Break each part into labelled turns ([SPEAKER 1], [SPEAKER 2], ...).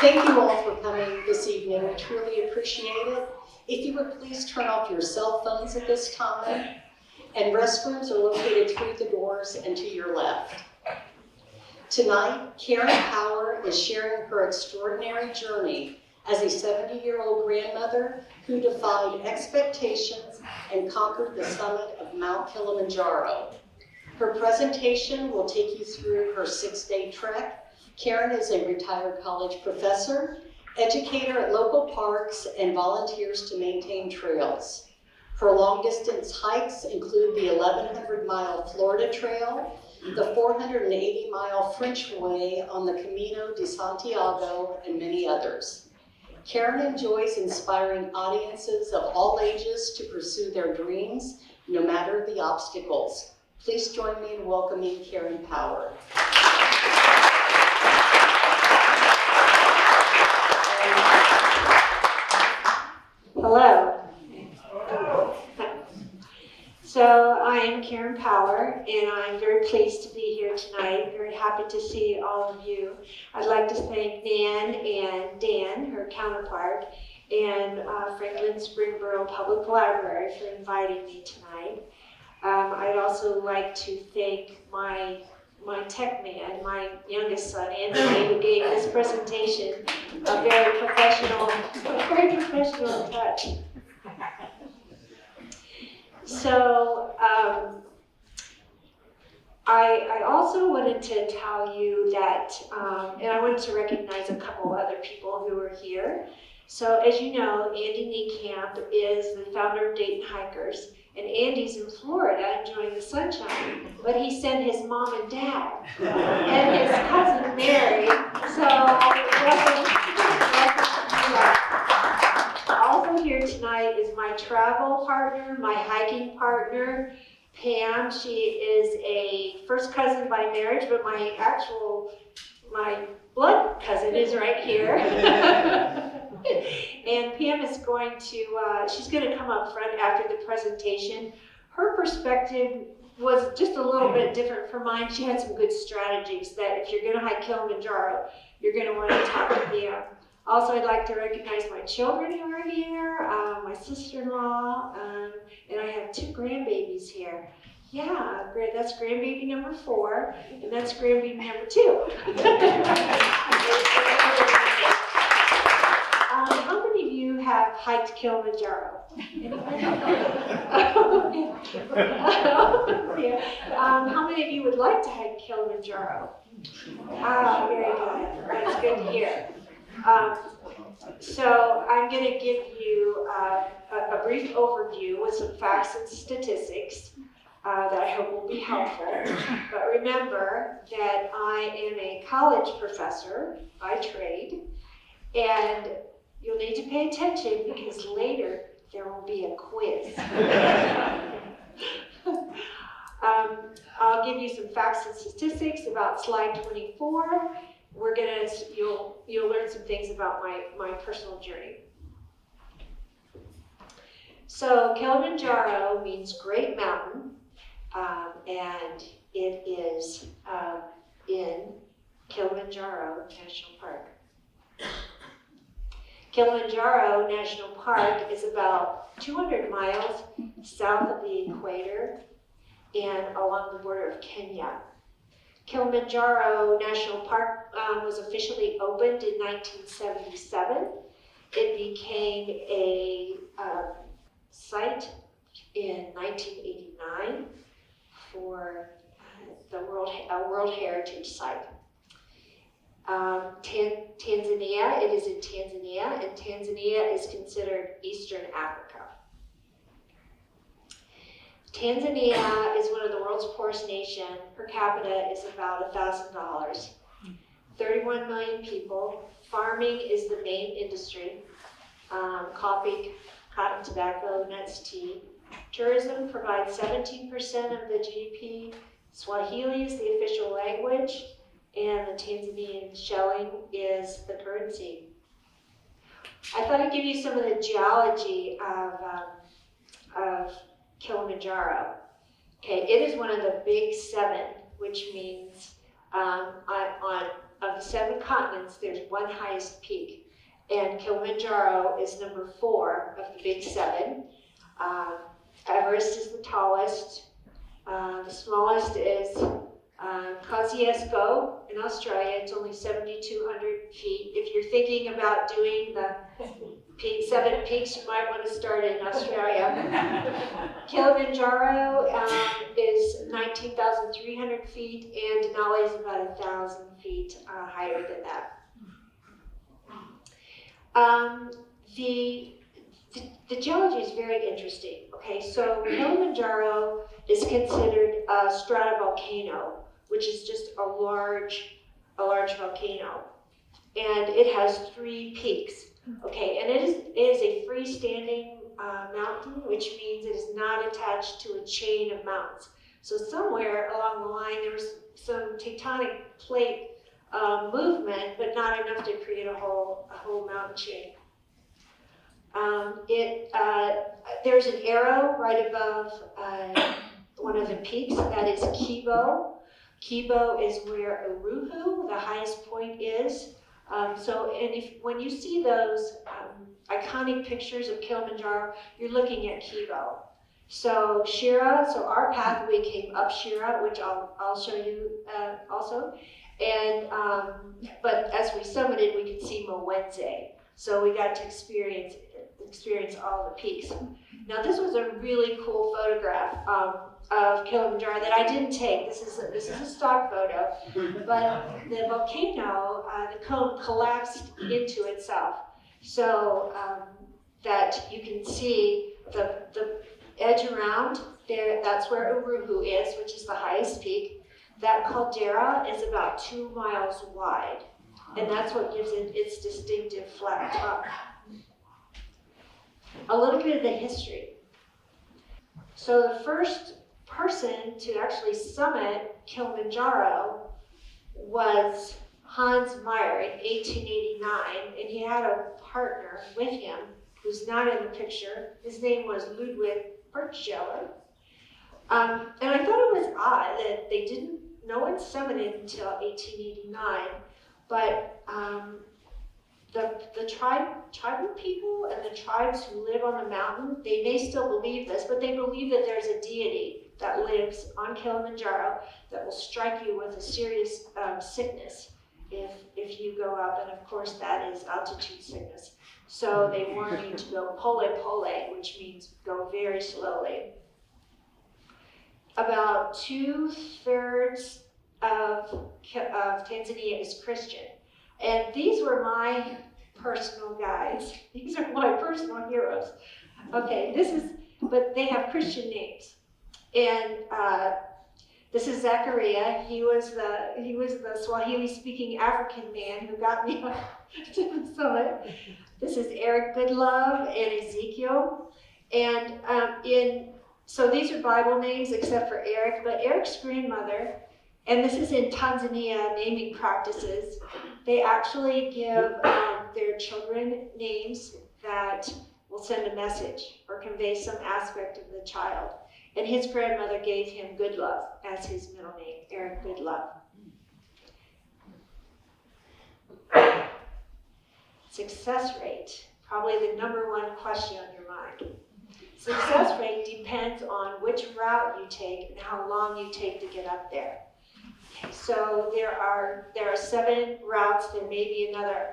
[SPEAKER 1] Thank you all for coming this evening. We truly appreciate it. If you would please turn off your cell phones at this time, and restrooms are located through the doors and to your left. Tonight, Karen Power is sharing her extraordinary journey as a 70-year-old grandmother who defied expectations and conquered the summit of Mount Kilimanjaro. Her presentation will take you through her 6-day trek. Karen is a retired college professor, educator at local parks, and volunteers to maintain trails. Her long-distance hikes include the 1,100-mile Florida Trail, the 480-mile French Way on the Camino de Santiago, and many others. Karen enjoys inspiring audiences of all ages to pursue their dreams, no matter the obstacles. Please join me in welcoming Karen Power.
[SPEAKER 2] Hello. So I am Karen Power, and I'm very pleased to be here tonight. Very happy to see all of you. I'd like to thank Nan and Dan, her counterpart, and Franklin-Springboro Public Library for inviting me tonight. I'd also like to thank my tech man, my youngest son, Anthony, who gave this presentation a very professional touch. So I also wanted to tell you that, and I wanted to recognize a couple other people who are here. So as you know, Andy Niekamp is the founder of Dayton Hikers, and Andy's in Florida enjoying the sunshine, but he sent his mom and dad and his cousin Mary. So welcome. Also here tonight is my travel partner, my hiking partner, Pam. She is a first cousin by marriage, but my blood cousin is right here. And Pam is going to, she's going to come up front after the presentation. Her perspective was just a little bit different from mine. She had some good strategies that if you're going to hike Kilimanjaro, you're going to want to talk to Pam. Also, I'd like to recognize my children who are here, my sister-in-law, and I have 2 grandbabies here. Yeah, that's grandbaby number 4, and that's grandbaby number 2. How many of you have hiked Kilimanjaro? Anybody? Yeah. How many of you would like to hike Kilimanjaro? Very good. That's good to hear. So I'm going to give you a brief overview with some facts and statistics that I hope will be helpful. But remember that I am a college professor by trade, and you'll need to pay attention because later there will be a quiz. I'll give you some facts and statistics about slide 24. You'll learn some things about my personal journey. So Kilimanjaro means great mountain, and it is in Kilimanjaro National Park. Kilimanjaro National Park is about 200 miles south of the equator and along the border of Kenya. Kilimanjaro National Park was officially opened in 1977. It became a site in 1989 for the World Heritage Site. Tanzania, it is in Tanzania, and Tanzania is considered Eastern Africa. Tanzania is one of the world's poorest nations. Per capita is about $1,000. 31 million people. Farming is the main industry. Coffee, cotton, tobacco, nuts, tea. Tourism provides 17% of the GDP. Swahili is the official language, and the Tanzanian shilling is the currency. I thought I'd give you some of the geology of Kilimanjaro. Okay, it is one of the big 7, which means Of the 7 continents, there's one highest peak, and Kilimanjaro is number 4 of the big 7. Everest is the tallest. The smallest is Kosciuszko in Australia. It's only 7,200 feet. If you're thinking about doing the 7 peaks, you might want to start in Australia. Kilimanjaro is 19,300 feet, and Denali is about 1,000 feet higher than that. The geology is very interesting. Okay, so Kilimanjaro is considered a stratovolcano, which is just a large volcano, and it has 3 peaks. Okay, and it is a freestanding mountain, which means it is not attached to a chain of mountains. So somewhere along the line there was some tectonic plate movement, but not enough to create a whole mountain chain. There's an arrow right above one of the peaks. That is Kibo. Kibo is where Uruhu, the highest point, is. When you see those iconic pictures of Kilimanjaro, you're looking at Kibo. So Shira, so our pathway came up Shira, which I'll show you also. And but as we summited, we could see Mwenze. So we got to experience all the peaks. Now this was a really cool photograph of Kilimanjaro that I didn't take. This is a stock photo, but the volcano, the cone collapsed into itself, so that you can see the edge around there. That's where Uruhu is, which is the highest peak. That caldera is about 2 miles wide, and that's what gives it its distinctive flat top. A little bit of the history. So the first person to actually summit Kilimanjaro was Hans Meyer in 1889, and he had a partner with him who's not in the picture. His name was Ludwig Birchgeller. And I thought it was odd that no one summited until 1889, but the tribal people and the tribes who live on the mountain, they may still believe this, but they believe that there's a deity that lives on Kilimanjaro that will strike you with a serious sickness if you go up, and of course that is altitude sickness. So they warn you to go pole pole, which means go very slowly. About 2/3 of Tanzania is Christian. And these were my personal guides. These are my personal heroes. Okay, but they have Christian names. And this is Zachariah. He was the Swahili-speaking African man who got me up to the summit. This is Eric Goodlove and Ezekiel. And so these are Bible names except for Eric, but Eric's grandmother, and this is in Tanzania, naming practices. They actually give their children names that will send a message or convey some aspect of the child. And his grandmother gave him Goodlove as his middle name, Eric Goodlove. Success rate, probably the #1 question on your mind. Success rate depends on which route you take and how long you take to get up there. So there are 7 routes. There may be another,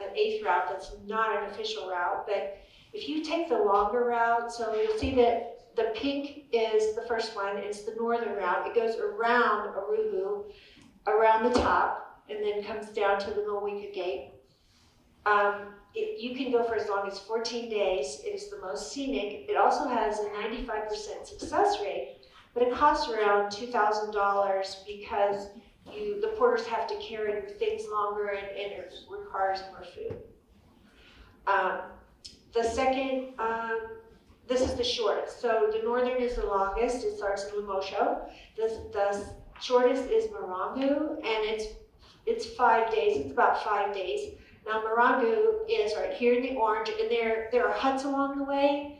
[SPEAKER 2] an 8th route that's not an official route, but if you take the longer route, so you'll see that the pink is the first one, is the northern route. It goes around Uruhu, around the top, and then comes down to the Mwika Gate. You can go for as long as 14 days. It is the most scenic. It also has a 95% success rate, but it costs around $2,000 because the porters have to carry your things longer and it requires more food. The second, this is the shortest. So the northern is the longest. It starts in Limosho. The shortest is Marangu, and it's 5 days. It's about 5 days. Now Marangu is right here in the orange, and there are huts along the way,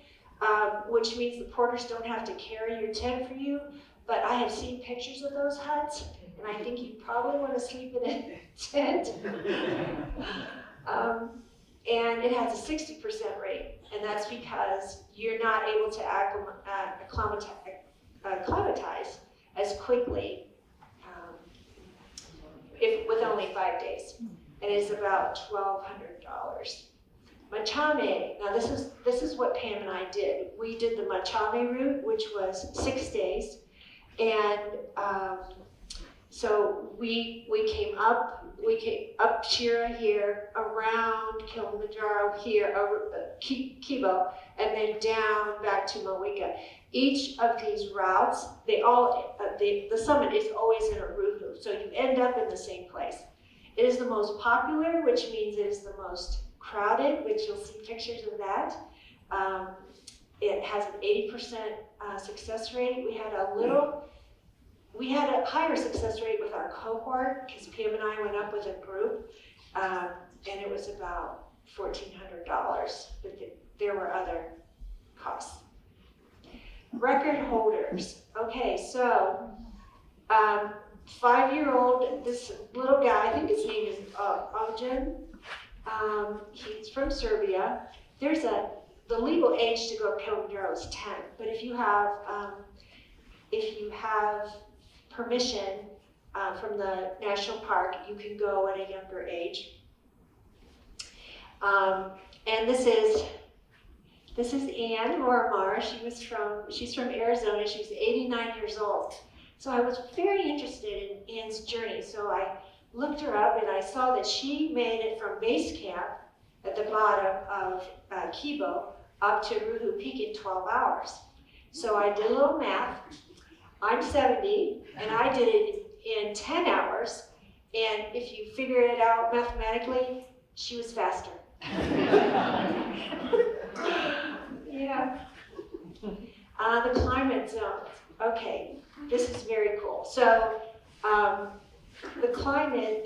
[SPEAKER 2] which means the porters don't have to carry your tent for you. But I have seen pictures of those huts, and and I think you probably want to sleep in a tent. And it has a 60% rate, and that's because you're not able to acclimatize as quickly with only 5 days, and it's about $1,200. Machame, now this is what Pam and I did. We did the Machame route, which was 6 days, and so we came up Shira here, around Kilimanjaro here, over Kibo, and then down back to Mawika. Each of these routes, the summit is always in a Ruhu, so you end up in the same place. It is the most popular, which means it is the most crowded, which you'll see pictures of that. It has an 80% success rate. We had a higher success rate with our cohort, because Pam and I went up with a group, and it was about $1,400, but there were other costs. Record holders. Okay, so 5-year-old, this little guy, I think his name is Ojan. He's from Serbia. The legal age to go up Kilimanjaro is 10, but if you have permission from the national park, you can go at a younger age. And this is Ann Lorimar. She's from Arizona. She's 89 years old. So I was very interested in Ann's journey. So I looked her up, and I saw that she made it from base camp at the bottom of Kibo up to Ruhu Peak in 12 hours. So I did a little math. I'm 70, and I did it in 10 hours. And if you figure it out mathematically, she was faster. Yeah. The climate zones. Okay, this is very cool. So the climate,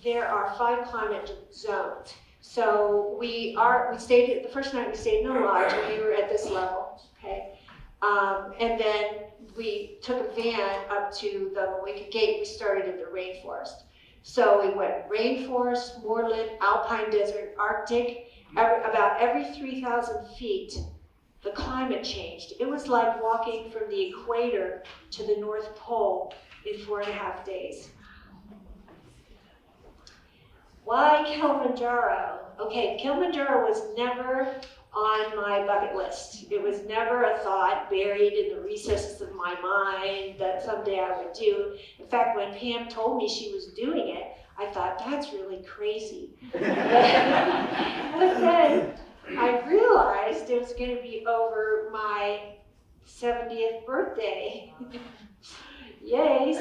[SPEAKER 2] there are 5 climate zones. So we stayed, the first night we stayed in a lodge, and we were at this level, okay? And then we took a van up to the Mawika Gate. We started in the rainforest. So we went rainforest, moorland, alpine desert, Arctic. About every 3,000 feet, the climate changed. It was like walking from the equator to the North Pole in 4.5 days. Why Kilimanjaro? Okay, Kilimanjaro was never on my bucket list. It was never a thought buried in the recesses of my mind that someday I would do. In fact, when Pam told me she was doing it, I thought, that's really crazy. But then I realized it was going to be over my 70th birthday. Yay!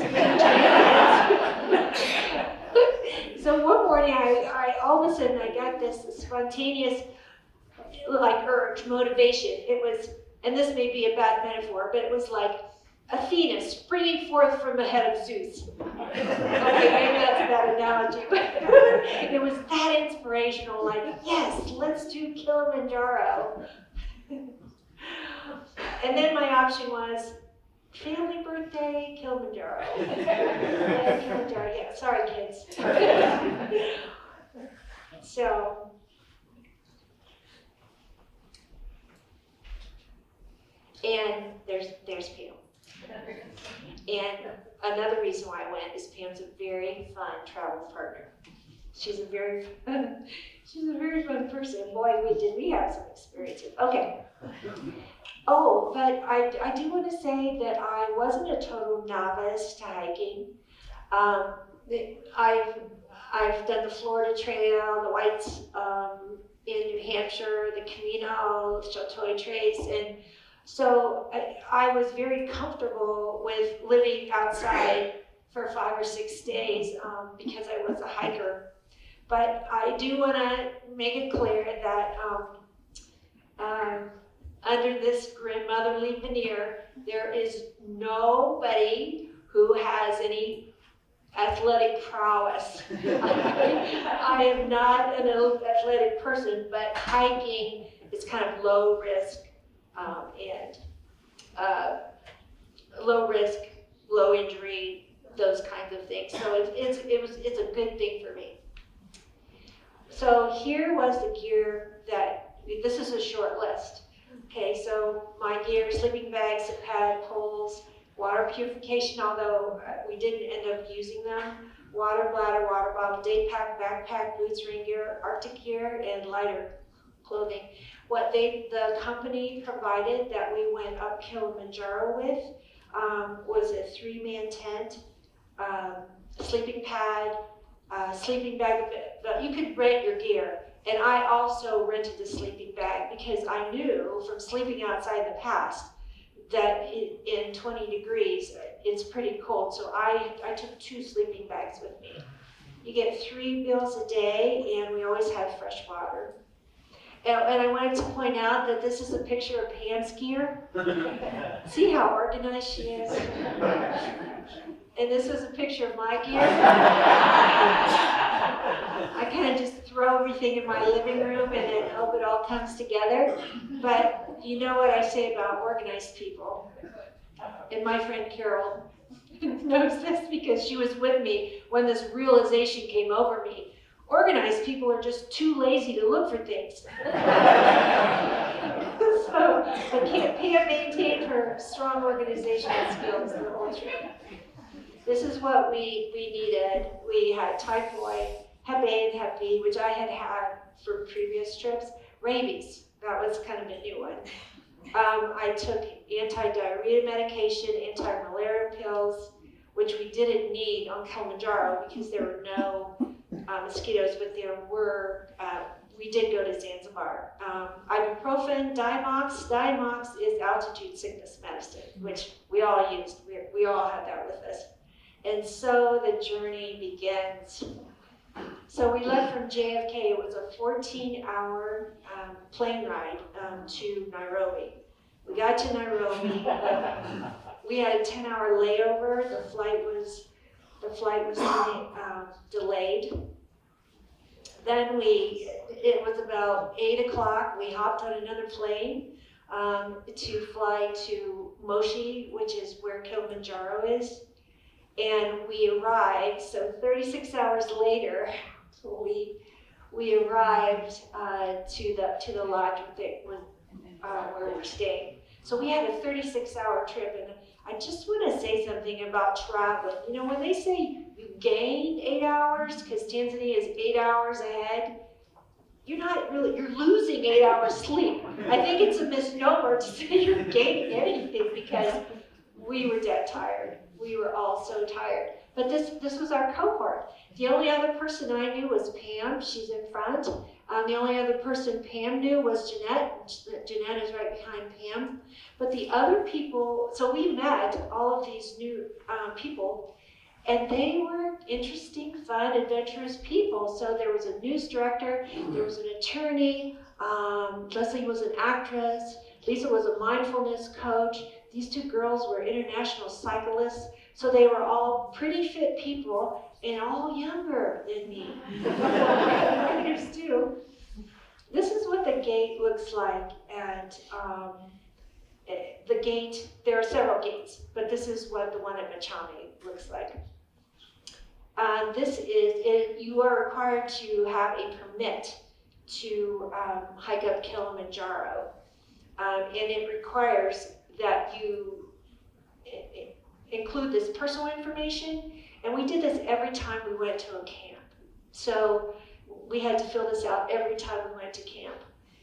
[SPEAKER 2] So one morning, I all of a sudden I got this spontaneous urge, motivation. It was, and this may be a bad metaphor, but it was like Athena springing forth from the head of Zeus. Okay, maybe that's a bad analogy, but it was that inspirational, like, yes, let's do Kilimanjaro. And then my option was family birthday, Kilimanjaro. Yeah, Kilimanjaro, yeah, sorry kids. So, and there's Pam. And another reason why I went is Pam's a very fun travel partner. She's a very fun person. Boy, did we have some experiences. Okay. Oh, but I do want to say that I wasn't a total novice to hiking. I've done the Florida Trail, the Whites in New Hampshire, the Camino, the Chateau Trace, and so I was very comfortable with living outside for 5 or 6 days because I was a hiker. But I do want to make it clear that under this grandmotherly veneer, there is nobody who has any athletic prowess. I am not an athletic person, but hiking is kind of low risk and low risk, low injury those kinds of things. So it's a good thing for me. So here was the gear that, this is a short list. Okay, so my gear, sleeping bags, pad, poles, water purification, although we didn't end up using them, water bladder, water bottle, day pack, backpack, boots, rain gear, Arctic gear, and lighter clothing. What the company provided that we went up Kilimanjaro with was a 3-man tent, sleeping pad, sleeping bag. You could rent your gear, and I also rented the sleeping bag because I knew from sleeping outside the past that in 20 degrees it's pretty cold. So I took 2 sleeping bags with me. You get 3 meals a day, and we always had fresh water. And I wanted to point out that this is a picture of Pam's gear. See how organized she is? And this is a picture of my gear. I kind of just throw everything in my living room and then hope it all comes together. But you know what I say about organized people. And my friend Carol knows this because she was with me when this realization came over me. Organized people are just too lazy to look for things. But Pam maintained her strong organizational skills the whole trip. This is what we needed. We had typhoid, Hep A and Hep B, which I had for previous trips. Rabies, that was kind of a new one. I took anti-diarrhea medication, anti-malaria pills, which we didn't need on Kilimanjaro because there were no mosquitoes, but there were, we did go to Zanzibar. Ibuprofen, Diamox. Diamox is altitude sickness medicine, which we all used. We all had that with us. And so the journey begins. So we left from JFK. It was a 14-hour plane ride to Nairobi. We got to Nairobi. We had a 10-hour layover. The flight was delayed. Then it was about 8 o'clock. We hopped on another plane to fly to Moshi, which is where Kilimanjaro is. And we arrived, so 36 hours later, we arrived to the lodge where we're staying. So we had a 36-hour trip, and I just want to say something about traveling. You know, when they say you gain 8 hours, because Tanzania is 8 hours ahead, you're losing 8 hours sleep. I think it's a misnomer to say you're gaining anything because we were dead tired. We were all so tired. But this was our cohort. The only other person I knew was Pam. She's in front. The only other person Pam knew was Jeanette. Jeanette is right behind Pam. But the other people, so we met all of these new people, and they were interesting, fun, adventurous people. So there was a news director, there was an attorney, Leslie was an actress, Lisa was a mindfulness coach. These 2 girls were international cyclists, so they were all pretty fit people and all younger than me. Writers too. This is what the gate looks like, and the gate, there are several gates, but this is what the one at Machame looks like. You are required to have a permit to hike up Kilimanjaro, and it requires that you include this personal information, and we did this every time we went to a camp. So we had to fill this out every time we went to camp.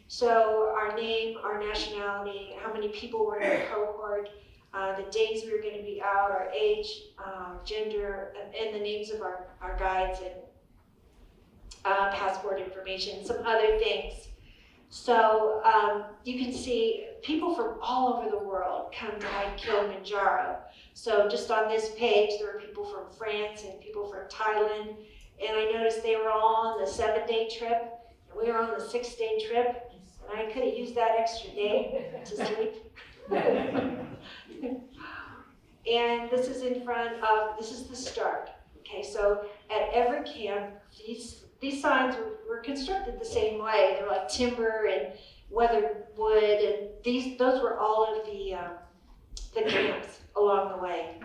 [SPEAKER 2] So our name, our nationality, how many people were in the cohort, the days we were going to be out, our age, gender, and the names of our guides, and passport information, some other things. So you can see people from all over the world come to hike Kilimanjaro. So just on this page, there are people from France and people from Thailand. And I noticed they were all on the 7-day trip, and we were on the 6-day trip. And I could have used that extra day to sleep. And this is in front of, this is the start. Okay, so at every camp, these signs were constructed the same way. They're like timber and weathered wood, and those were all of the camps along the way.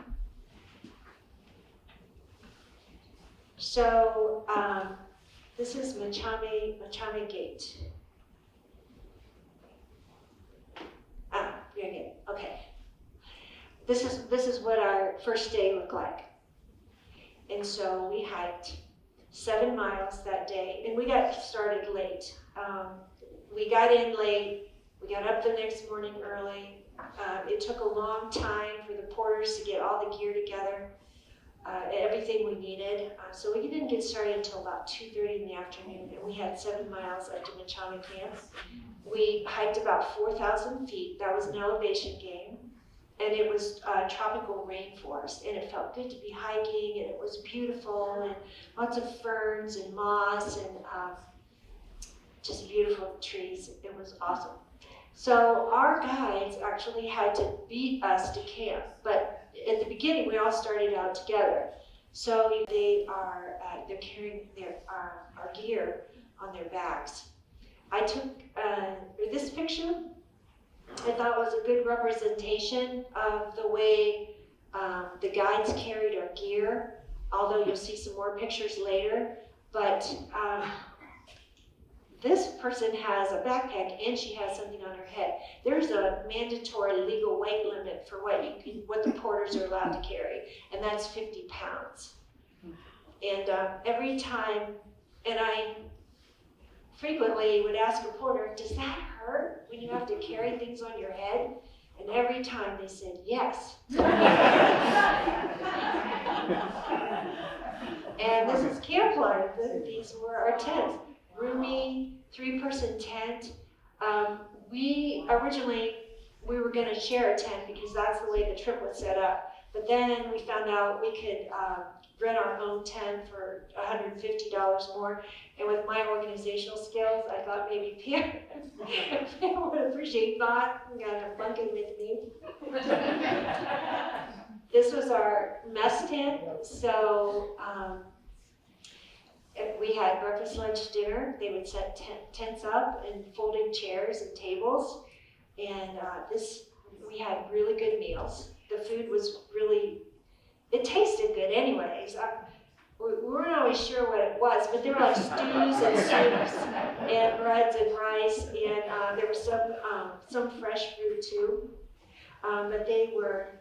[SPEAKER 2] So this is Machame Gate. Very good. Okay. This is what our first day looked like. And so we hiked 7 miles that day, and we got started late. We got in late. We got up the next morning early. It took a long time for the porters to get all the gear together, everything we needed. So we didn't get started until about 2:30 in the afternoon, and we had 7 miles up to Machame Camp. We hiked about 4,000 feet. That was an elevation gain, and it was tropical rainforest, and it felt good to be hiking, and it was beautiful, and lots of ferns and moss, and just beautiful trees. It was awesome. So our guides actually had to beat us to camp, but at the beginning we all started out together. So they're carrying our gear on their backs. I took this picture. I thought was a good representation of the way the guides carried our gear, although you'll see some more pictures later. But this person has a backpack and she has something on her head. There's a mandatory legal weight limit for what the porters are allowed to carry, and that's 50 pounds. And every time, and I frequently would ask a porter, does that hurt when you have to carry things on your head? And every time they said yes. And this is camp life. These were our tents. Roomy, 3-person tent. We were going to share a tent because that's the way the trip was set up. But then we found out we could rent our own tent for $150 more. And with my organizational skills, I thought maybe Pam would appreciate that and got a blanket with me. This was our mess tent. So we had breakfast, lunch, dinner. They would set tents up and folding chairs and tables. And we had really good meals. The food was it tasted good anyways. We weren't always sure what it was, but there were like stews and soups and breads and rice, and there was some fresh fruit too. But they were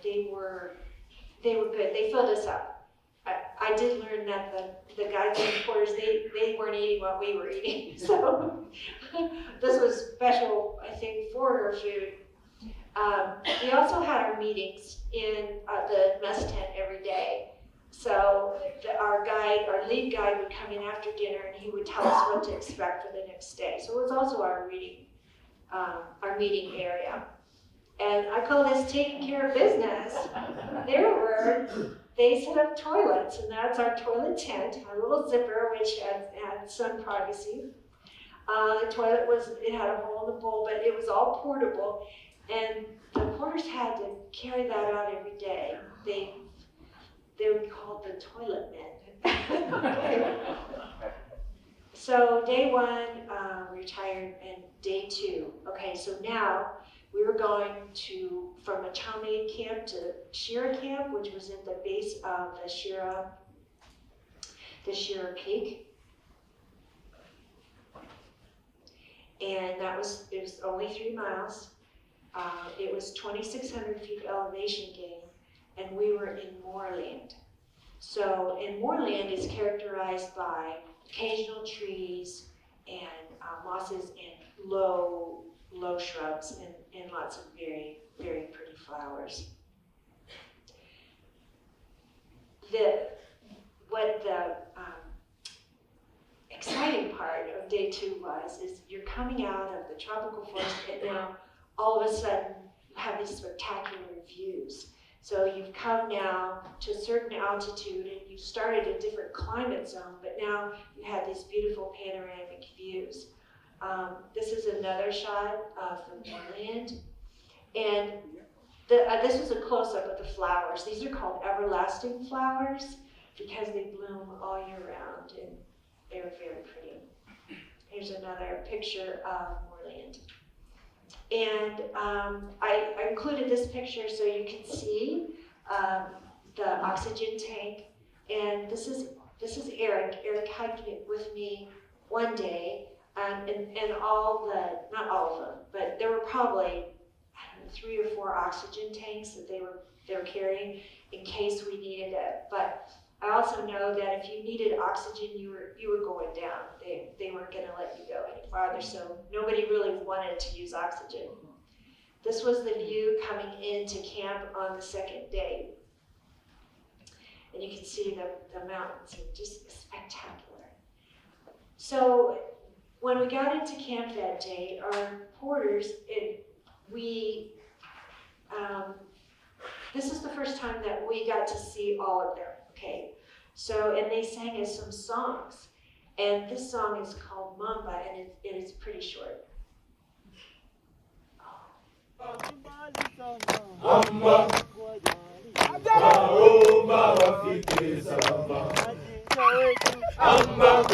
[SPEAKER 2] good. They filled us up. I did learn that the guides and porters, they weren't eating what we were eating. So this was special, I think, foreigner food. We also had our meetings in the mess tent every day. So our lead guide would come in after dinner and he would tell us what to expect for the next day. So it was also our meeting area. And I call this taking care of business. They set up toilets, and that's our toilet tent, our little zipper, which had some privacy. The toilet had a hole in the bowl, but it was all portable. And the porters had to carry that out every day. They were called the toilet men. So day 1, retired, and day 2. Okay, so now we were going from Machame camp to Shira camp, which was at the base of the Shira Peak. And it was only 3 miles. It was 2,600 feet elevation gain, and we were in moorland. So, and moorland is characterized by occasional trees and mosses and low shrubs and lots of very, very pretty flowers. What the exciting part of day 2 is you're coming out of the tropical forest, and now all of a sudden you have these spectacular views. So you've come now to a certain altitude and you've started a different climate zone, but now you have these beautiful panoramic views. This is another shot of the moorland. And this was a close-up of the flowers. These are called everlasting flowers because they bloom all year round, and they're very pretty. Here's another picture of moorland. And I included this picture so you can see the oxygen tank. And this is Eric. Eric hiked it with me one day, and all the, not all of them, but there were probably, I don't know, 3 or 4 oxygen tanks that they were carrying in case we needed it. But I also know that if you needed oxygen, you were going down. They weren't going to let you go any farther, so nobody really wanted to use oxygen. This was the view coming into camp on the second day. And you can see the mountains are just spectacular. So when we got into camp that day, our porters, this is the first time that we got to see all of them, okay? So, and they sang us some songs. And this song is called Mamba, and it is pretty short.
[SPEAKER 3] Amba, Aoma wafike samba. Amba, Amba,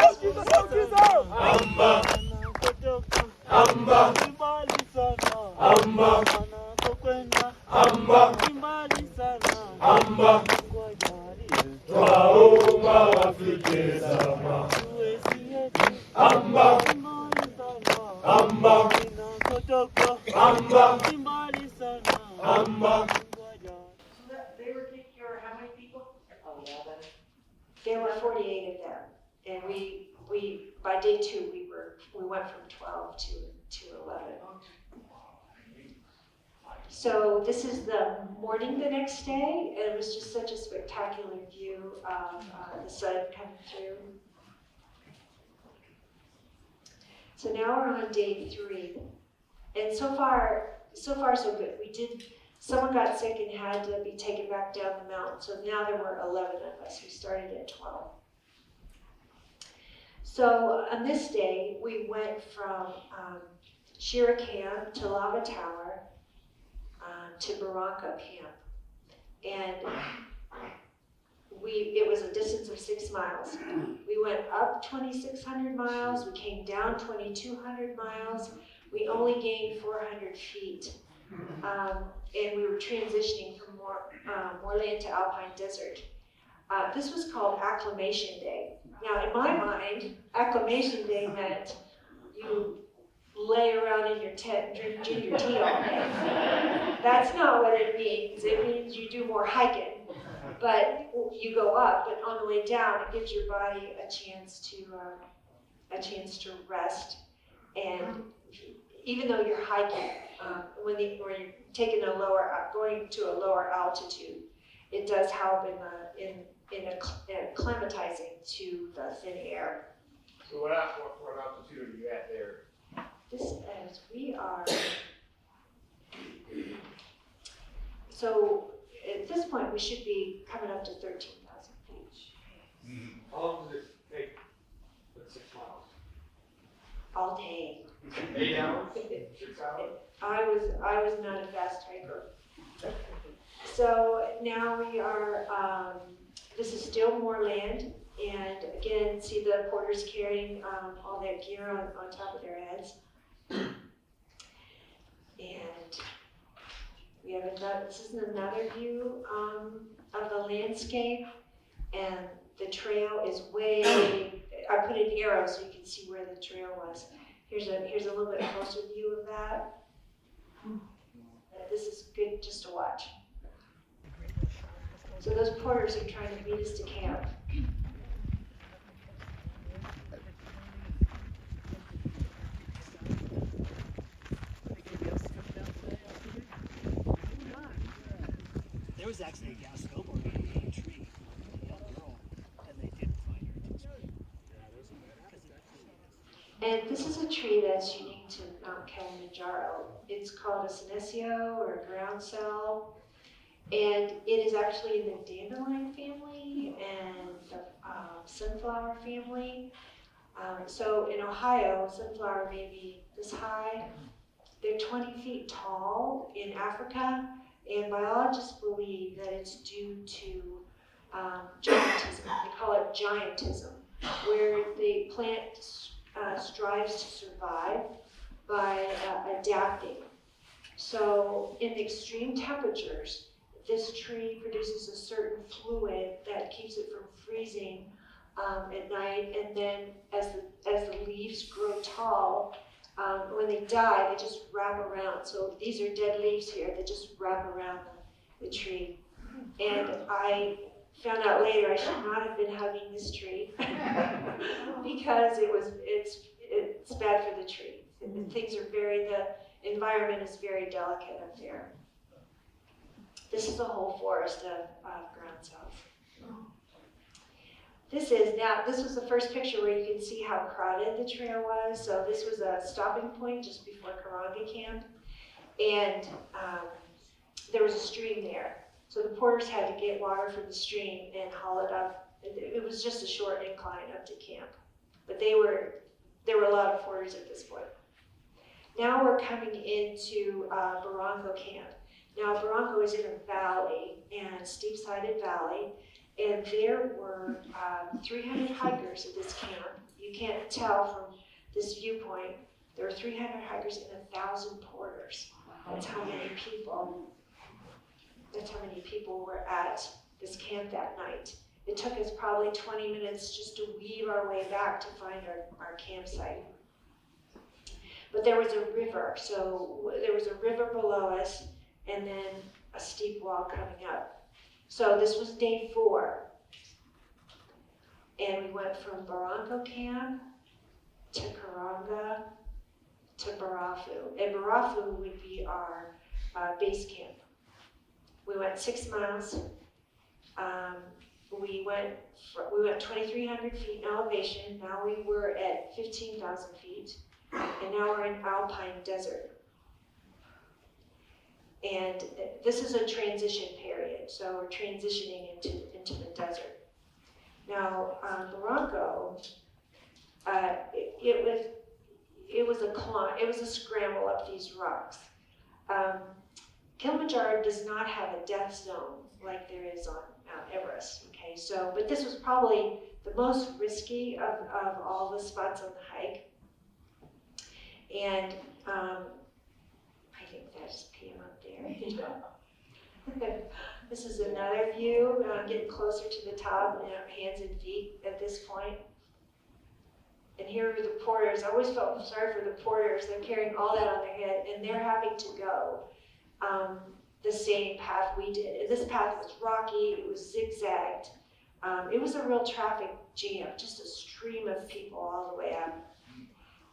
[SPEAKER 3] Amba, Amba, Amba, Amba, Aoma wafike samba. Amba, Amba, Amba, Amba.
[SPEAKER 4] They were taking care of how many people? 11.
[SPEAKER 2] There were 48 of them, and we by day 2 we went from 12 to 11. So this is the morning the next day, and it was just such a spectacular view of the sun coming through. So now we're on day 3, and so far so good. Someone got sick and had to be taken back down the mountain, so now there were 11 of us. We started at 12. So on this day, we went from Shira Camp to Lava Tower to Barranca Camp, and it was a distance of 6 miles. We went up 2,600 miles, we came down 2,200 miles, we only gained 400 feet. And we were transitioning from moorland to alpine desert. This was called Acclimation Day. Now, in my mind, Acclimation Day meant you lay around in your tent and drink ginger tea all day. That's not what it means. It means you do more hiking, but you go up. But on the way down, it gives your body a chance to rest. And even though you're hiking, when you're taking going to a lower altitude, it does help in acclimatizing to the thin air.
[SPEAKER 5] So what altitude are you at there?
[SPEAKER 2] We are. So at this point, we should be coming up to 13,000 feet.
[SPEAKER 5] How long does it take? 6 miles.
[SPEAKER 2] All day.
[SPEAKER 5] 8 hours? 6 hours?
[SPEAKER 2] I was not a fast hiker. So now we are, this is still moorland, and again, see the porters carrying all that gear on top of their heads. And we have this is another view of the landscape, and the trail is I put an arrow so you can see where the trail was. Here's a little bit closer view of that. This is good just to watch. So those porters are trying to beat us to camp.
[SPEAKER 6] There was actually a gal snowboarding in a tree, a young girl, and they didn't find her.
[SPEAKER 2] And this is a tree that's unique to Mount Kilimanjaro. It's called a senecio or a groundsel, and it is actually in the dandelion family and the sunflower family. So in Ohio, sunflower may be this high. They're 20 feet tall in Africa, and biologists believe that it's due to giantism. They call it giantism, where the plant strives to survive by adapting. So in extreme temperatures, this tree produces a certain fluid that keeps it from freezing at night, and then as the leaves grow tall, when they die, they just wrap around. So these are dead leaves here that just wrap around the tree. And I found out later I should not have been hugging this tree because it's bad for the tree. Things are the environment is very delicate up there. This is the whole forest of ground cells. This was the first picture where you can see how crowded the trail was. So this was a stopping point just before Karanga Camp. And there was a stream there. So the porters had to get water from the stream and haul it up. It was just a short incline up to camp. But there were a lot of porters at this point. Now we're coming into Barranco Camp. Now Barranco is in a valley, and steep-sided valley, and there were 300 hikers at this camp. You can't tell from this viewpoint. There were 300 hikers and 1,000 porters. That's how many people. That's how many people were at this camp that night. It took us probably 20 minutes just to weave our way back to find our campsite. But there was a river, so there was a river below us, and then a steep wall coming up. So this was day 4. And we went from Barranco Camp to Karanga to Barafu. And Barafu would be our base camp. We went 6 miles. We went 2,300 feet in elevation. Now we were at 15,000 feet. And now we're in alpine desert. And this is a transition period, so we're transitioning into the desert. Now, Barranco, it was a climb, it was a scramble up these rocks. Kilimanjaro does not have a death zone like there is on Mount Everest, okay? So, but this was probably the most risky of all the spots on the hike. And I think that's PM up there. This is another view, getting closer to the top, hands and feet at this point. And here are the porters. I always felt sorry for the porters. They're carrying all that on their head, and they're having to go the same path we did. And this path was rocky, it was zigzagged. It was a real traffic jam, just a stream of people all the way up.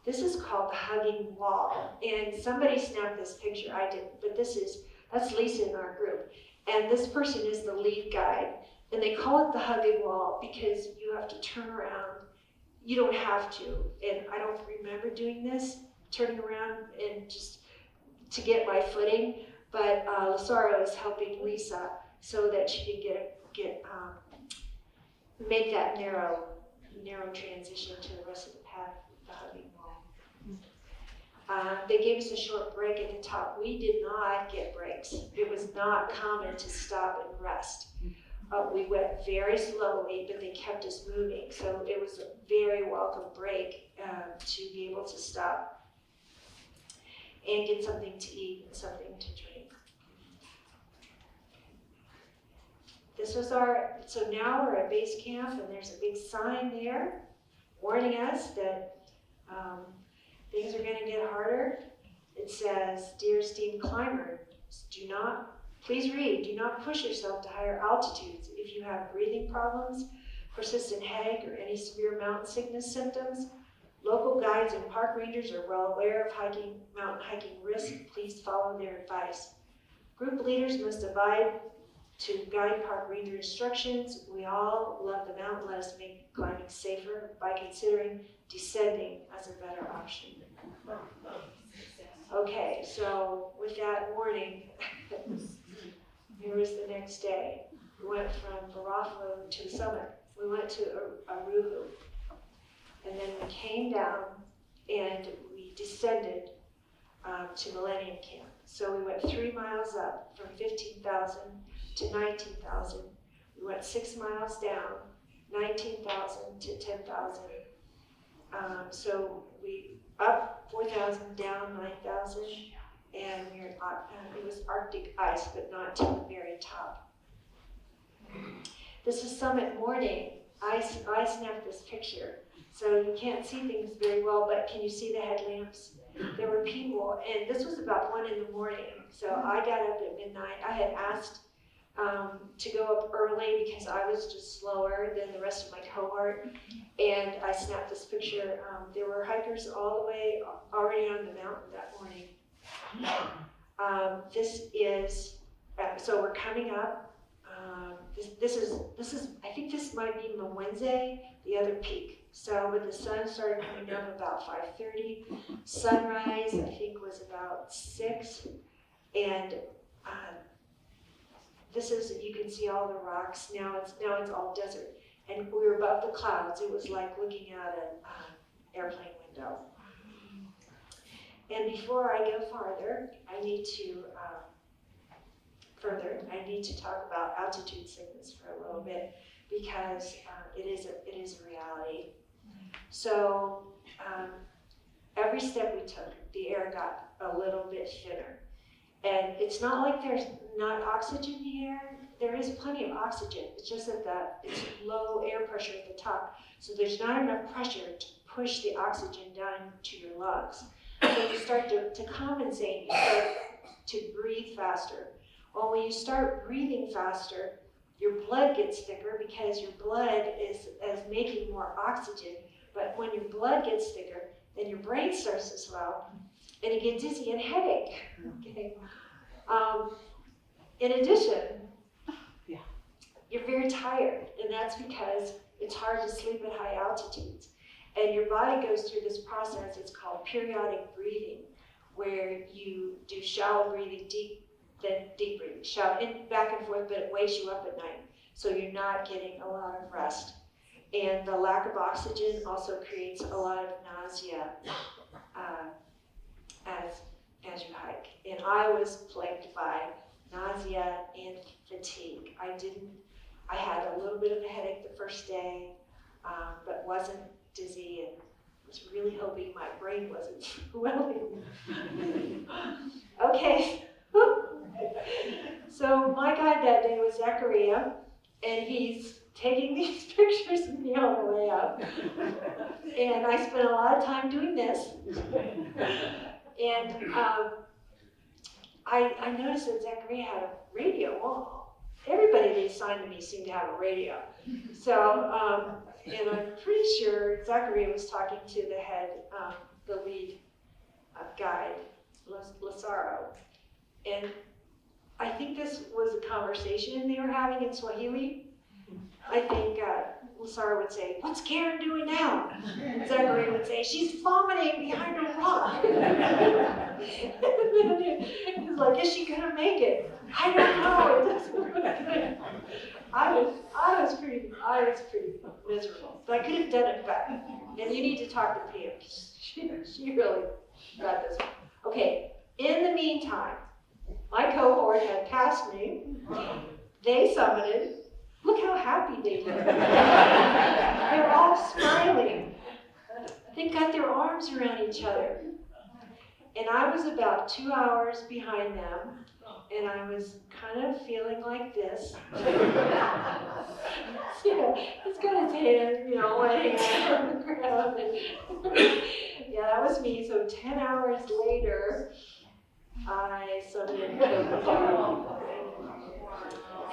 [SPEAKER 2] This is called the hugging wall, and somebody snapped this picture. I didn't, but that's Lisa in our group, and this person is the lead guide, and they call it the hugging wall because you have to turn around. You don't have to, and I don't remember doing this, turning around and just to get my footing, but Lazaro is helping Lisa so that she can make that narrow transition to the rest of the path, the hugging wall. They gave us a short break at the top. We did not get breaks. It was not common to stop and rest. We went very slowly, but they kept us moving. So it was a very welcome break to be able to stop and get something to eat and something to drink. So now we're at base camp, and there's a big sign there warning us that things are going to get harder. It says, "Dear esteemed climbers, please read, do not push yourself to higher altitudes. If you have breathing problems, persistent headache, or any severe mountain sickness symptoms, local guides and park rangers are well aware of mountain hiking risks. Please follow their advice. Group leaders must abide to guide park ranger instructions. We all love the mountain. Let us make climbing safer by considering descending as a better option." Okay, so with that warning, here was the next day. We went from Barafu to the summit. We went to Aruhu, and then we came down and we descended to Millennium Camp. So we went 3 miles up from 15,000 to 19,000. We went 6 miles down, 19,000 to 10,000. So we up 4,000, down 9,000, and it was Arctic ice, but not to the very top. This is summit morning. I snapped this picture, so you can't see things very well, but can you see the headlamps? There were people, and this was about 1 in the morning, so I got up at midnight. I had asked to go up early because I was just slower than the rest of my cohort, and I snapped this picture. There were hikers all the way already on the mountain that morning. This is, so we're coming up. This is, I think this might be Mwenze, the other peak. So when the sun started coming up about 5:30, sunrise I think was about 6, and this is, you can see all the rocks. Now it's all desert, and we were above the clouds. It was like looking out an airplane window. And before I go farther, I need to talk about altitude sickness for a little bit, because it is a reality. So every step we took, the air got a little bit thinner. And it's not like there's not oxygen in the air. There is plenty of oxygen. It's just that it's low air pressure at the top. So there's not enough pressure to push the oxygen down to your lungs. So you start to compensate, you start to breathe faster. Well, when you start breathing faster, your blood gets thicker because your blood is making more oxygen. But when your blood gets thicker, then your brain starts to swell, and you get dizzy and headache. Okay. In addition, you're very tired, and that's because it's hard to sleep at high altitudes. And your body goes through this process, it's called periodic breathing, where you do shallow breathing, then deep breathing, back and forth, but it wakes you up at night. So you're not getting a lot of rest. And the lack of oxygen also creates a lot of nausea as you hike. And I was plagued by nausea and fatigue. I had a little bit of a headache the first day, but wasn't dizzy, and was really hoping my brain wasn't swelling. Okay. So my guide that day was Zachariah, and he's taking these pictures of me on the way up. And I spent a lot of time doing this. And I noticed that Zachariah had a radio. Well, everybody they assigned to me seemed to have a radio. So, and I'm pretty sure Zachariah was talking to the head, the lead guide, Lazaro. And I think this was a conversation they were having in Swahili. I think Lazaro would say, "What's Karen doing now?" And Zachary would say, "She's vomiting behind a rock." He's like, "Is she gonna make it?" "I don't know. It doesn't look good." I was pretty miserable, but I could have done it better. And you need to talk to Pam. She really got this one. Okay. In the meantime, my cohort had passed me. They summited. Look how happy they look. They're all smiling. They got their arms around each other. And I was about 2 hours behind them, and I was kind of feeling like this. He's got his hand, one hand on the ground. Yeah, that was me. So 10 hours later, I summited Kilimanjaro.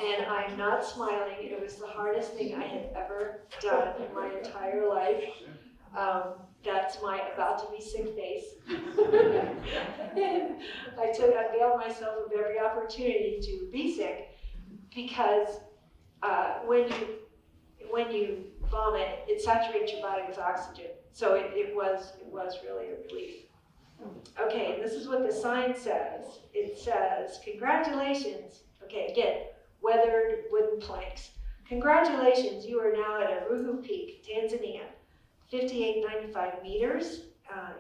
[SPEAKER 2] And I'm not smiling. It was the hardest thing I had ever done in my entire life. That's my about to be sick face. I availed myself of every opportunity to be sick, because when you vomit, it saturates your body with oxygen. So it was really a relief. Okay, this is what the sign says. It says, "Congratulations." Okay, again, weathered wooden planks. "Congratulations, you are now at Ruhu Peak, Tanzania, 5895 meters,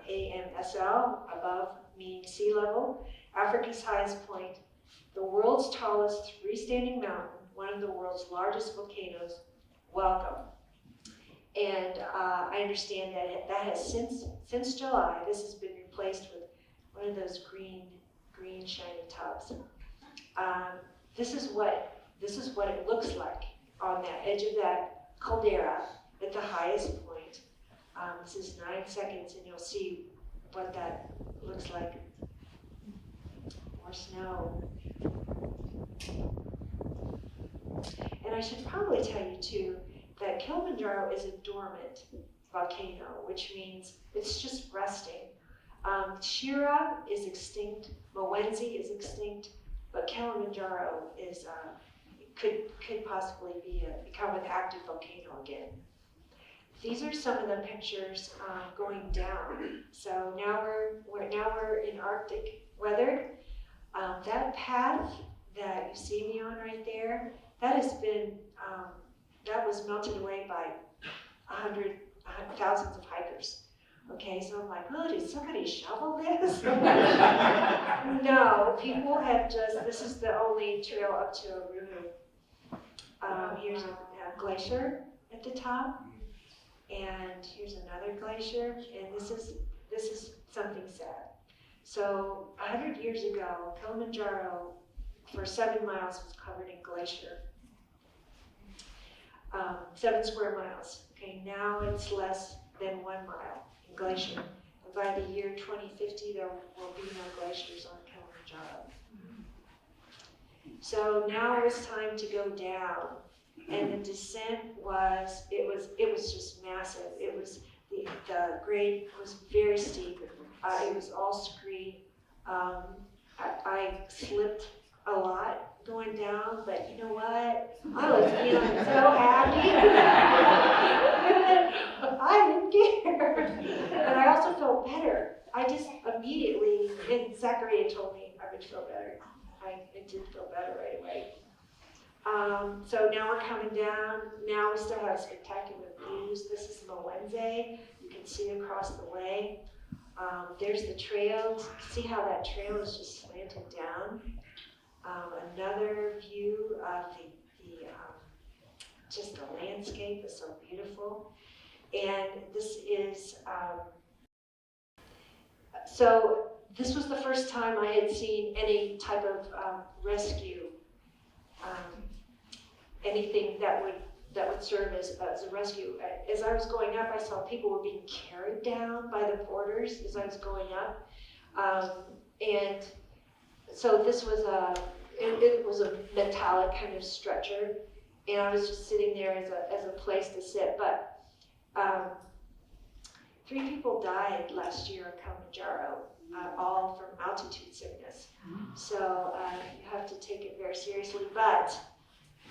[SPEAKER 2] AMSL, above mean sea level, Africa's highest point, the world's tallest freestanding mountain, one of the world's largest volcanoes. Welcome." And I understand that that has since July, this has been replaced with one of those green green shiny tubs. This is what it looks like on that edge of that caldera at the highest point. This is 9 seconds, and you'll see what that looks like. More snow. And I should probably tell you too that Kilimanjaro is a dormant volcano, which means it's just resting. Shira is extinct, Mwenzi is extinct, but Kilimanjaro is could possibly become an active volcano again. These are some of the pictures going down. So now we're in Arctic weather. That path that you see me on right there, that has been that was melted away by thousands of hikers. Okay, so I'm like, oh, did somebody shovel this? No, people have this is the only trail up to Oahu. Here's a glacier at the top, and here's another glacier, and this is something sad. So 100 years ago, Kilimanjaro for 7 miles was covered in glacier. 7 square miles. Okay, now it's less than 1 mile in glacier. And by the year 2050, there will be no glaciers on Kilimanjaro. So now it's time to go down, and the descent was just massive. It was the grade was very steep. It was all scree. I slipped a lot going down, but you know what? I was feeling so happy. I didn't care. And I also felt better. I just immediately, and Zachary had told me I would feel better. I did feel better right away. So now we're coming down. Now we still have spectacular views. This is Mwenzi. You can see across the way. There's the trails. See how that trail is just slanted down. Another view of just the landscape is so beautiful. And this is, so this was the first time I had seen any type of rescue, anything that would serve as a rescue. As I was going up, I saw people were being carried down by the porters as I was going up. And so this was it was a metallic kind of stretcher, and I was just sitting there as a place to sit. But 3 people died last year in Kilimanjaro, all from altitude sickness. So you have to take it very seriously. But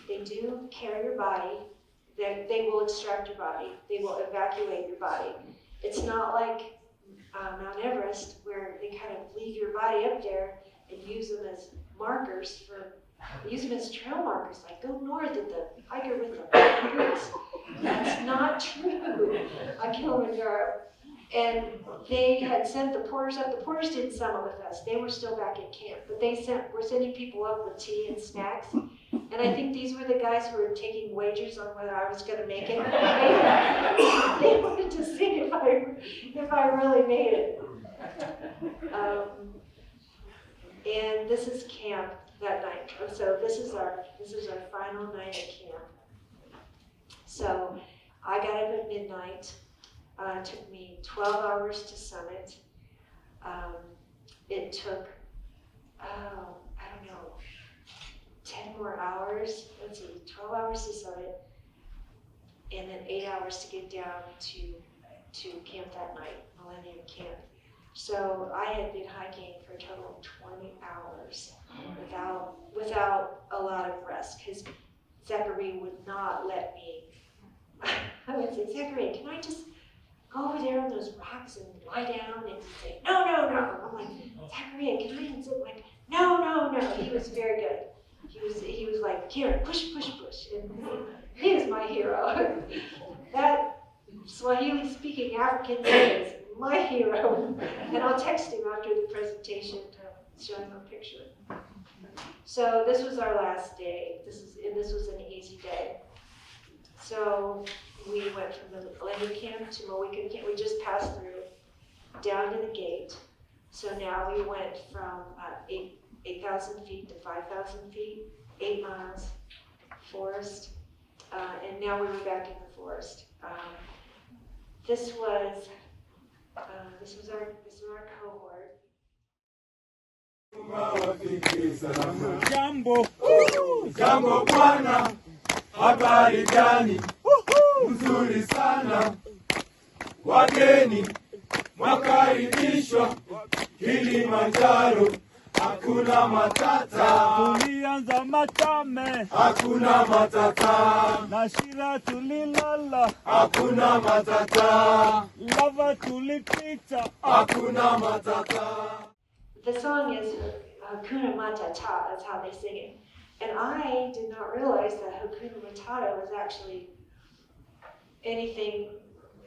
[SPEAKER 2] they do carry your body. They will extract your body. They will evacuate your body. It's not like Mount Everest, where they kind of leave your body up there and use them as markers use them as trail markers, like go north at the hiker with the boots. That's not true on Kilimanjaro. And they had sent the porters up. The porters didn't summit with us. They were still back at camp, but were sending people up with tea and snacks. And I think these were the guys who were taking wagers on whether I was going to make it. They wanted to see if I really made it. And this is camp that night. So this is our final night at camp. So I got up at midnight. It took me 12 hours to summit. It took, I don't know, 10 more hours. Let's see, 12 hours to summit, and then 8 hours to get down to camp that night, Millennium Camp. So I had been hiking for a total of 20 hours without a lot of rest, because Zachary would not let me. I would say, Zachary, can I just go over there on those rocks and lie down? And he'd say, no. I'm like, Zachary, can I? And so I'm like, no. He was very good. He was like, Karen, push. And he was my hero. That Swahili speaking African man is my hero. And I'll text him after the presentation to show him a picture. So this was our last day. This was an easy day. So we went from the Millennium Camp to Mohican Camp. We just passed through, down to the gate. So now we went from 8,000 feet to 5,000 feet, 8 miles forest, and now we were back in the forest. This was our cohort.
[SPEAKER 3] Jambo, jambo bwana, habari gani? Nzuri sana, wageni mwakaribishwa Kilimanjaro, hakuna matata. Tulianza Matame, hakuna matata. Na Shira tulilala, hakuna matata. Lava tulipita, hakuna matata.
[SPEAKER 2] The song is Hakuna Matata, that's how they sing it. And I did not realize that Hakuna Matata was actually anything.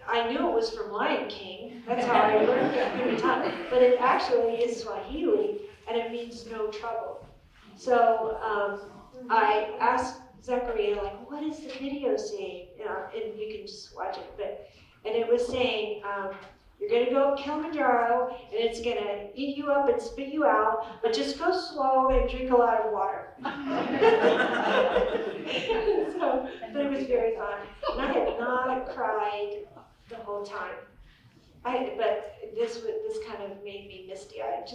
[SPEAKER 2] I knew it was from Lion King, that's how I learned Hakuna Matata, but it actually is Swahili, and it means no trouble. So I asked Zachariah, like, what is the video saying? And you can just watch it, and it was saying, you're gonna go up Kilimanjaro, and it's gonna eat you up and spit you out, but just go slow and drink a lot of water. So, but it was very fun. And I had not cried the whole time. But this kind of made me misty-eyed.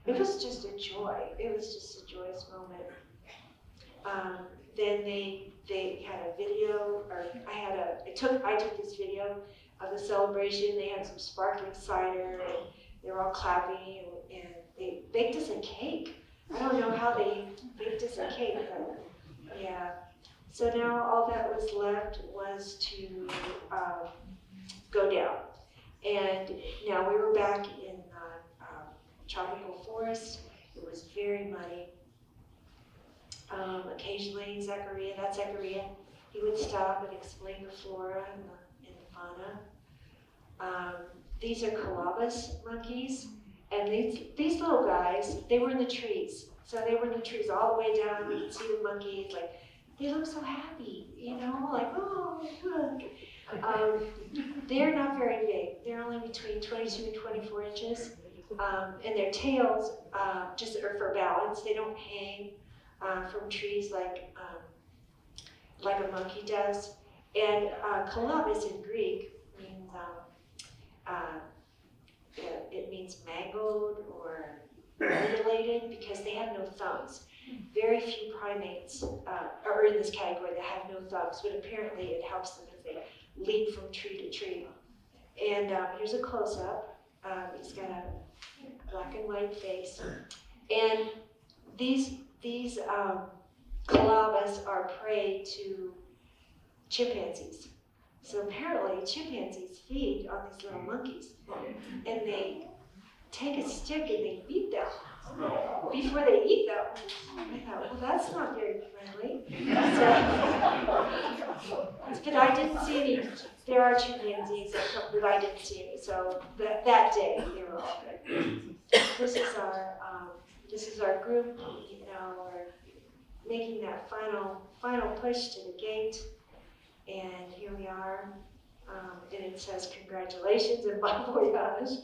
[SPEAKER 2] It was just a joy. It was just a joyous moment. Then they had a video, or I took this video of the celebration. They had some sparkling cider, and they were all clapping, and they baked us a cake. I don't know how they baked us a cake, but yeah. So now all that was left was to go down. And now we were back in tropical forest. It was very muddy. Occasionally, Zachariah, he would stop and explain the flora and the fauna. These are colobus monkeys, and these little guys, they were in the trees. So they were in the trees all the way down. We could see the monkeys, like, they look so happy, like, oh, look. They're not very big. They're only between 22 and 24 inches. And their tails just are for balance. They don't hang from trees like a monkey does. And colobus in Greek means it means mangled or mutilated because they have no thumbs. Very few primates are in this category that have no thumbs, but apparently it helps them as they leap from tree to tree. And here's a close-up. He's got a black and white face. And these colobus are prey to chimpanzees. So apparently chimpanzees feed on these little monkeys. And they take a stick and they beat them before they eat them. I thought, well, that's not very friendly. But I didn't see any. There are chimpanzees but I didn't see any. So that day they were all good. This is our group. We're making that final push to the gate, and here we are. And it says congratulations and bon voyage.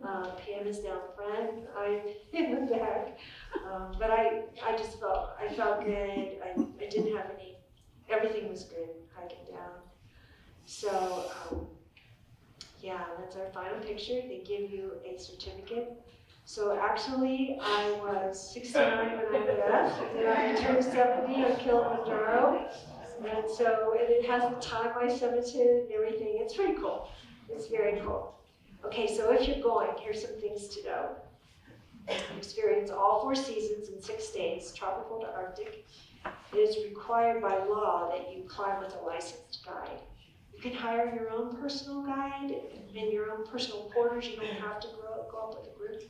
[SPEAKER 2] Pam is down front, I'm in the back. But I felt good. I didn't have everything was good hiking down. So, yeah, that's our final picture. They give you a certificate. So actually, I was 69 when I left, and I turned 70 on Kilimanjaro. And so, and it has the time I summited and everything. It's pretty cool. It's very cool. Okay, so if you're going, here's some things to know. Experience all 4 seasons in 6 days, tropical to Arctic. It is required by law that you climb with a licensed guide. You can hire your own personal guide and your own personal porters. You don't have to go up with a group.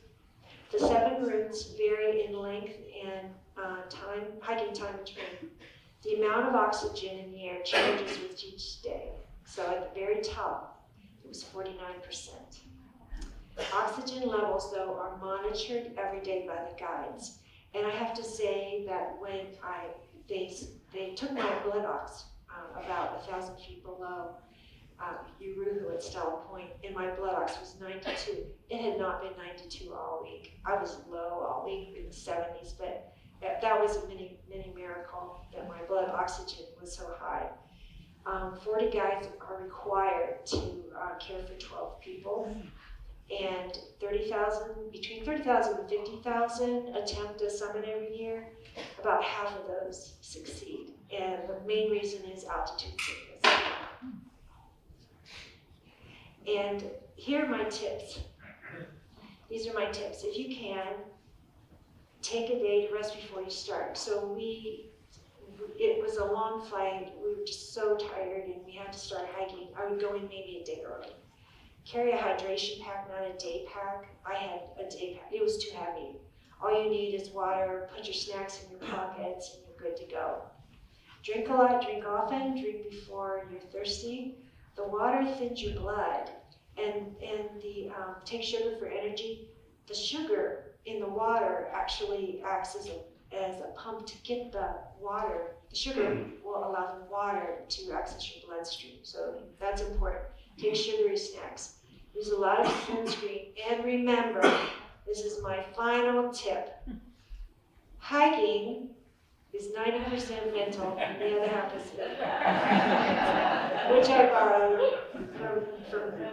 [SPEAKER 2] The 7 routes vary in length and hiking time and training. The amount of oxygen in the air changes with each day. So at the very top, it was 49%. Oxygen levels, though, are monitored every day by the guides. And I have to say that when they took my blood ox about 1,000 feet below, you Uruhu at Stella Point, and my blood ox was 92. It had not been 92 all week. I was low all week in the 70s, but that was a mini miracle that my blood oxygen was so high. 40 guides are required to care for 12 people, and between 30,000 and 50,000 attempt a summit every year. About half of those succeed, and the main reason is altitude sickness. And here are my tips. These are my tips. If you can, take a day to rest before you start. So it was a long flight. We were just so tired and we had to start hiking. I would go in maybe a day early. Carry a hydration pack, not a day pack. I had a day pack. It was too heavy. All you need is water, put your snacks in your pockets, and you're good to go. Drink a lot, drink often, drink before you're thirsty. The water thins your blood, and take sugar for energy. The sugar in the water actually acts as a pump to get the water. The sugar will allow the water to access your bloodstream, so that's important. Take sugary snacks. Use a lot of sunscreen, and remember, this is my final tip. Hiking is 90% mental, and the other half is physical, which I borrowed from you.